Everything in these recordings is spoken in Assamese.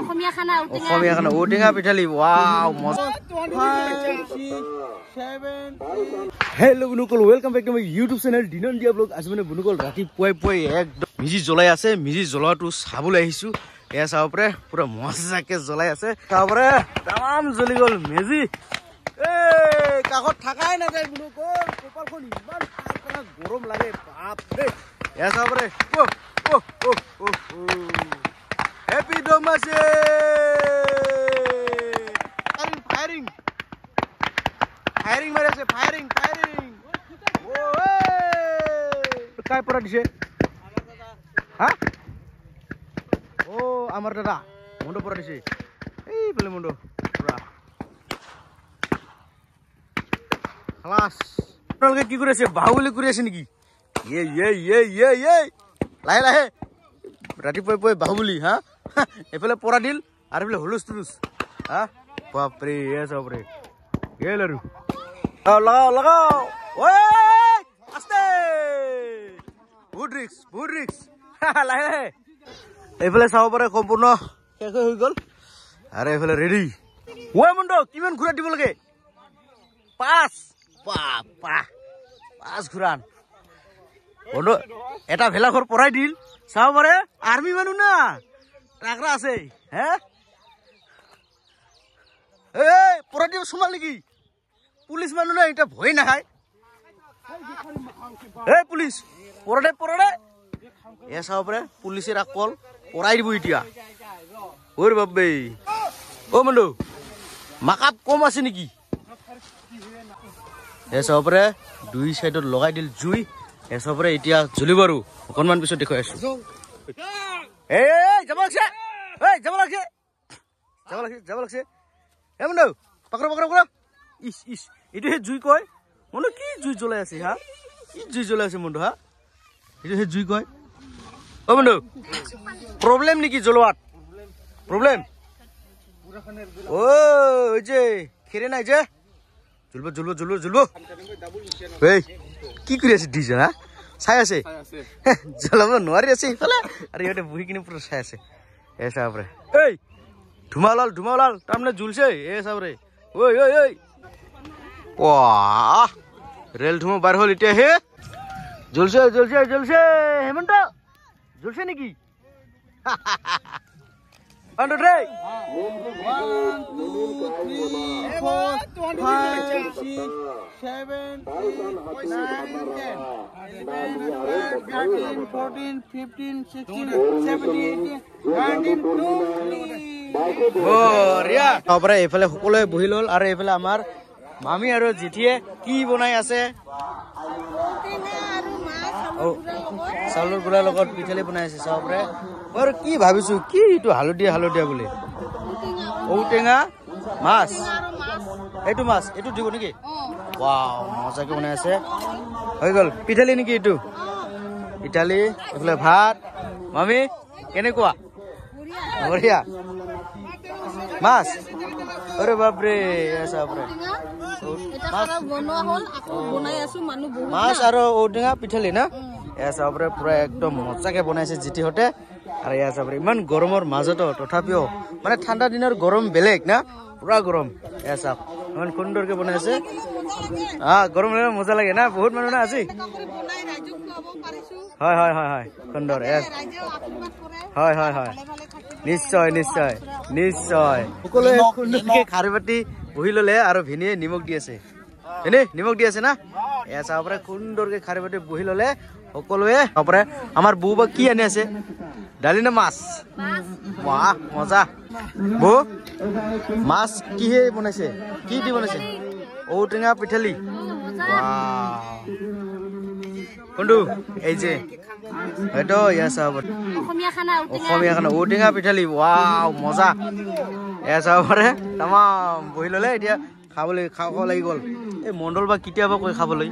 অসমীয়া খানা ঔটেঙা পিঠালি ওয়াও মজা হেল্ল' বুনুকল welcome back to my YouTube channel দিনন দিয়া ব্লগ আজি মানে বুনুকল ৰাতিপুৱাই একদম মিজি জ্বলাই আছে মিজি জ্বলাটো চাবলৈ আহিছো এয়া চাব পাৰে পুৰা মজাকে জ্বলাই আছে চাব পাৰে তামাম জ্বলি গ'ল মেজি কাকত থাকাই নাযায় বুনুকল কপালখন ইমান গৰম লাগে বাপ ৰে এয়া চাব পাৰে Happy Domase! Firing! Firing marase, firing! Oh, kai pora dise? Ha? Oh, amar dada. Mondo pora dise. Ei, bele mondo. Pura. Halas. Nolke ki kore ase? Bahubali kore ase niki? Ye. Lahe. ৰাতিপুৱাই বাহুবলি হা এফালে পৰা দিল আৰু এফালে হুলুস তুলুস হা বাপৰে এসবৰে গেল আৰু লাগাও ওই আস্তে বহুত ৰিক্স লাহে এফালে চাব পাৰে সম্পূৰ্ণ শেষ হৈ গ'ল আৰু এফালে ৰেডি ওই মন্দ কিমান ঘুৰা দিব লাগে 5 বাপা 5 ঘুৰান বন্ধ এটা ভেলাঘৰ পৰাই দিল চাব পাৰে আৰ্মি মানুহ না টাকৰা আছে হে এই পৰাই দিব সোমাল নেকি পুলিচ মানুহ না এটা ভয় নাখায় এই পুলিচ পৰদে এ চাব পাৰে পুলিচেৰ আকল পৰাই দিব এতিয়া ওৰ বাপবে ও মন্ডু মাকাপ কম আছে নেকি এ চাব পাৰে দুই সাইডত লগাই দিল জুই এসবৰে এতিয়া জ্বলিব আৰু অকনমান পিছত দেখুৱাই আছো যাব লাগছে এ মন্ডু পকৰা ইস এইটো হে জুই কয় মন্ডু কি জুই জ্বলাই আছে হা কি জুই জ্বলাই আছে মন্ডু হা এইটো হে জুই কয় ও মন্ডু প্ৰবলেম নেকি জ্বলোৱাত প্ৰবলেম ও ওই যে খেৰে নাই যে জ্বলব এই কি কৰি আছে দুইজন হা চাই আছে জ্বলাব নোৱাৰি আছে ইফালে আৰু ইহঁতে বহি কিনে পুৰা চাই আছে এ চাবৰে এই ধুমা ওলাল তাৰমানে জুলছে এ চাবৰে ঐ ৱাহ ৰেল ধুমা বাৰ হ'ল এতিয়া হে জ্বলছে হেমন্ত জ্বলছে নেকি 1 2 3 1 2 3 4 5 6 7 8 9 10 11 12 13 14 15 16 17 18 19 বঢ়িয়া তারপরে এফালে সকলে বহি লল আৰু এফালে আমাৰ মামি আৰু জিঠিয়ে কি বনাই আছে চাউলৰ গুড়াৰ লগত পিঠালি বনাই আছে চাবৰে মই কি ভাবিছো কি ইটো হালদিয়া বুলি ঔটেঙা মাছ এইটো দিব নেকি ওয়াও মজাকে বনাই আছে হৈ গল পিঠালি নেকি এইটো পিঠালি এফালে ভাত মামি কেনেকুৱা বঢ়িয়া মাছ আৰে বাপৰে এসা বাপৰে এটা বনোৱা হল আকৌ বনাই আছো মানুহ বহুত মাছ আৰু ঔটেঙা পিঠালি না এসা বাপৰে পুৰা একদম মজাকে বনাইছে জিটি হতে আৰু এসা বাপৰে ইমান গৰমৰ মাজতো তথাপিও মানে ঠাণ্ডা দিনৰ গৰম বেলেগ না পুৰা গৰম এসা ইমান সুন্দৰকে বনাইছে গৰম লাগে মজা লাগে না বহুত মানুহ না আজি হয় সুন্দৰ হয় নিশ্চয় সকলোৱে সুন্দৰকে খাৰি পাতি বহি ললে আৰু ভিনিয়ে নিমখ দি আছে না এয়া চাব পাৰে সুন্দৰকে খাৰি পাতি বহি ললে সকলোৱে চাব পাৰে আমাৰ বৌ বা কি আনি আছে দালি না মাছ বাহ মজা বৌ মাছ কিহে বনাইছে কি দি বনাইছে ঔটেঙা পিঠালি কোনটো এই যে এইটো ইয়া চাব অসমীয়া খানা ঔটেঙা পিঠালি ওয়াও মজা এয়া চাব পাৰে তামাম বহি ললে এতিয়া খাব লাগি গ'ল এই মণ্ডল বা কেতিয়াবা কৈ খাবলৈ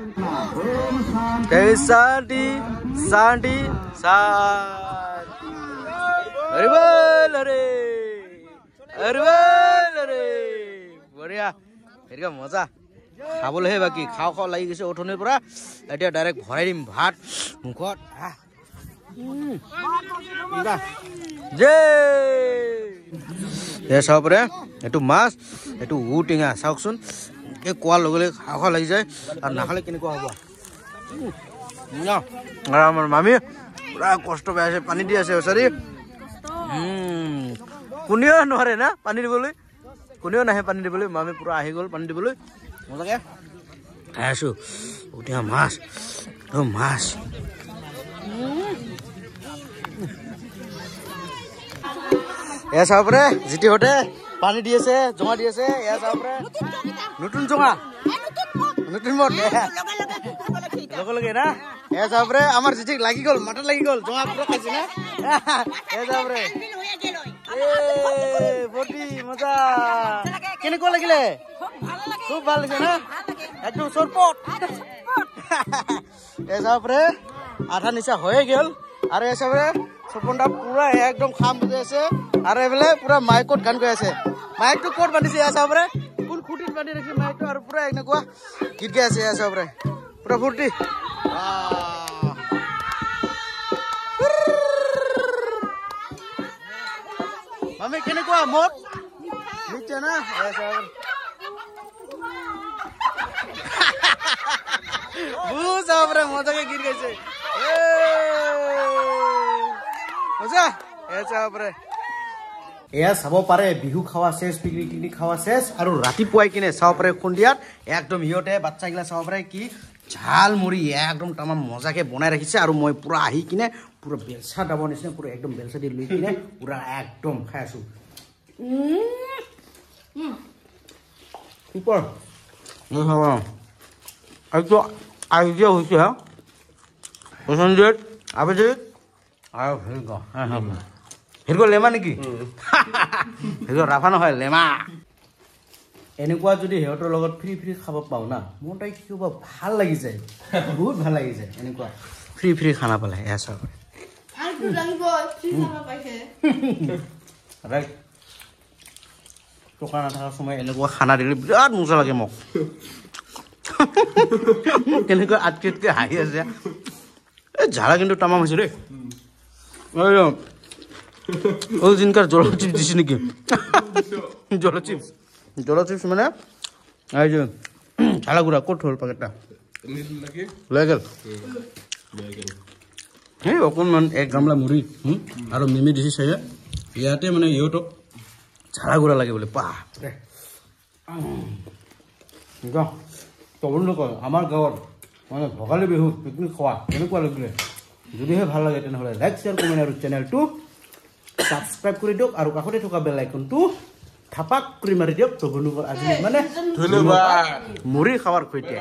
বঢ়িয়া হেৰিকা মজা খাবলৈহে বাকী খাওঁ লাগি গৈছে অথনিৰ পৰা এতিয়া ডাইৰেক্ট ভৰাই দিম ভাত মুখত যে চাবৰে এইটো মাছ এইটো ঔটেঙা চাওকচোন এই কোৱাৰ লগে লগে খাওঁ লাগি যায় আৰু নাখালে কেনেকুৱা হ'ব আৰু আমাৰ মামী পুৰা কষ্ট পাই আছে পানী দি আছে চাৰি কোনেও নোৱাৰে না পানী দিবলৈ কোনেও নাহে পানী দিবলৈ মামী পুৰা আহি গ'ল পানী দিবলৈ মজাকে খাই আছো ঔটেঙা মাছ মাছ এয়া চাবৰে জিতিহঁতে পানী দি আছে জঙা দি আছে এয়া চাবৰে নতুন জঙা নতুন মদ লগে লগে না এয়া চাবৰে আমাৰ জিতিক লাগি গ'ল মাথাত লাগি গ'ল জঙা পুৰা খাইছে না এয়া চাবৰে বটি মজা কেনেকুৱা লাগিলে খুব ভাল লাগিছে না একদম চৰপট এয়া চাবৰে আধা নিচা হৈয়ে গ'ল আৰু এয়া চাবৰে সপনটা পুৰা একদম খাম বুজাই আছে আৰু এইফালে পুৰা মাইকত গান গাই আছে মাইকটো ক'ত বান্ধিছে এয়া চাবৰে কোন খুঁটিত বান্ধি ৰাখিছে মাইকটো আৰু পুৰা এনেকুৱা গীত গাই আছে এয়া চাবৰে পুৰা ফূৰ্তি মামী কেনেকুৱা মদ মিঠা না এয়া চাবৰে চাবৰে মজাকে গীত গাইছে এয়া চাব পাৰে বিহু খাৱা শেষ পিকনিক খাৱা শেষ আৰু ৰাতিপুৱাই কিনে চাব পাৰে সন্ধিয়াত একদম সিহঁতে বাচ্চাগিলা চাব পাৰে কি ঝাল মুড়ি একদম তামাম মজাকে বনাই ৰাখিছে আৰু মই পুৰা আহি কিনে পুৰা বেলচা দাবৰ নিচিনা পুৰা একদম বেলচা দি লৈ কিনে পুৰা একদম খাই আছো super itu aja হৈছে হা পছন্দের আবেদে আও হেলগো হেলগো লেমা নেকি হেলগো রাফা নহয় লেমা এনেকুৱা যদি হেতৰ লগত ফ্ৰী ফ্ৰী খাব পাও না মনটাই কিবা ভাল লাগি যায় বহুত ভাল লাগি যায় এনেকুৱা ফ্ৰী ফ্ৰী খানা পালে এসা আৰ তো লাগিব ফ্ৰী খানা পাইছে ৰাইট দোকান থাকাৰ সময় এনেকুৱা খানা দিলে বিৰাট মজা লাগে মোক কেনেকৈ আটকেটকে হাঁহি আছে এই ঝালা কিন্তু তামাম হৈছে দেই ও জিনকার জল চিপস দিছি নাকি জল চিপস মানে এই যে ঝালা গুড়া ক'ত হ'ল পেকেটটা লৈ গেল এই অকণমান 1 গামলা মুড়ি আৰু মিমি দিছি চাগে ইয়াতে মানে ইহঁতক ঝালা গুড়া লাগে বোলে বাপৰে তবন লোক আমাৰ গাঁৱত মানে ভোগালী বিহু পিকনিক খোৱা কেনেকুৱা লাগিলে যদিহে ভাল লাগে তেনেহ'লে লাইক শ্বেয়াৰ কমেণ্ট আৰু চেনেলটো সাবস্ক্ৰাইব কৰে দিয়ক আৰ কাষতে থকা বেল আইকনটো থাপাক কৰি মাৰি দিয়ক তো আজি মানে ধন্যবাদ মুড়ি খাৱাৰ সৈতে